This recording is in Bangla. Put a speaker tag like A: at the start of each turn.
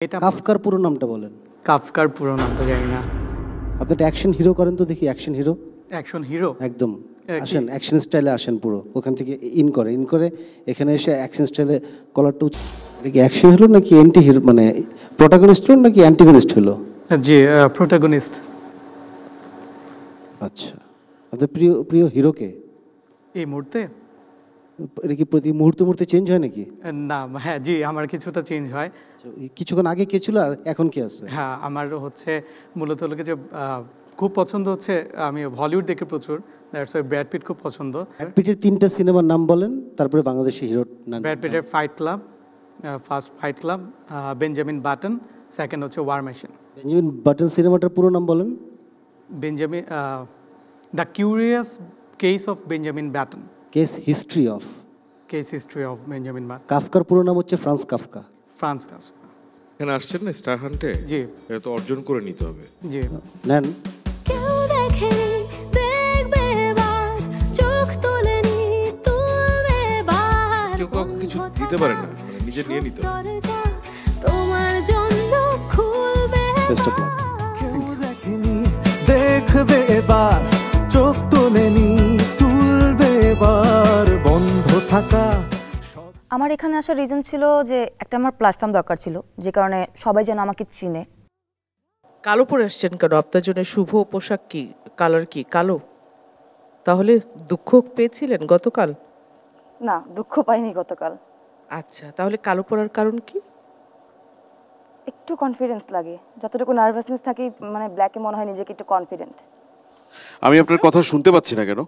A: এটা
B: কাফকার পুরো নামটা বলেন।
A: কাফকার পুরো নামটা জানি না।
B: আপনি একটা অ্যাকশন হিরো করেন তো দেখি, অ্যাকশন হিরো
A: অ্যাকশন হিরো
B: একদম আসেন, অ্যাকশন স্টাইলে আসেন, পুরো ওখান থেকে ইন করে এখানে এসে অ্যাকশন স্টাইলে কলারটা এটা কি অ্যাকশন হিরো নাকি অ্যান্টি হিরো, মানে প্রোটাগনিস্ট হলো নাকি অ্যান্টিগনিস্ট হলো?
A: জি প্রোটাগনিস্ট।
B: আচ্ছা, আপনার প্রিয় প্রিয় হিরোকে
A: এই মুহূর্তে
B: এটা কি প্রতি মুহূর্তে চেঞ্জ হয় নাকি?
A: না, হ্যাঁ জি আমার কিছুটা চেঞ্জ হয়।
B: কিছুক্ষণ আগে কে ছিল আর এখন কে আছে?
A: হ্যাঁ আমার হচ্ছে মূলত হলো যে খুব পছন্দ হচ্ছে, আমি হলিউড দেখি প্রচুর, দ্যাটস ওয়াই ব্র্যাড পিট খুব পছন্দ।
B: ব্র্যাড পিটের 3টা সিনেমার নাম বলেন, তারপরে বাংলাদেশি হিরোর নাম।
A: ব্র্যাড পিটের fight club, first fight club, Benjamin Button, second হচ্ছে ওয়ার মেশিন।
B: বেঞ্জামিন বাটন সিনেমাটার পুরো নাম বলেন।
A: Benjamin the curious case of Benjamin Button.
B: Case history of
A: case history of Benjamin Button.
B: কাফকার পুরো নাম হচ্ছে ফ্রান্স কাফকা।
A: France Kafka.
C: এখানে আসছেন না স্টার হান্টে,
A: জি
C: এটা তো অর্জন করে নিতে হবে।
A: জি
B: নেন।
D: কেউ দেখেনি, দেখবে এবার, চোখ তোলেনি, তুলবে এবার।
C: কেউ কাউকে কিছু দিতে পারে না, মানে নিজে নিয়ে নিতে হবে।
D: দরজা তোমার জন্য খুলবে
B: বেস্ট অফ লাক।
E: কেউ দেখেনি, দেখবে এবার, চোখ তোলেনি, তুলবে এবার, বন্ধ থাকা।
F: আমার এখানে আসার রিজন ছিল যে একটা আমার প্ল্যাটফর্ম দরকার ছিল, যে কারণে সবাই যেন আমাকে চিনে।
G: কালো পরে আসছেন কেন? আপনার জন্য শুভ পোশাক কি, কালার কি কালো? তাহলে দুঃখ পেয়েছিলেন গতকাল?
F: না, দুঃখ পাইনি গতকাল।
G: আচ্ছা, তাহলে কালো পরার কারণ কি?
F: একটু কনফিডেন্স লাগে, যতটুকু নার্ভাসনেস থাকে মানে ব্ল্যাকে মনে হয় নিজেকে একটু কনফিডেন্ট।
H: আমি আপনার কথা শুনতে পাচ্ছি না কেন?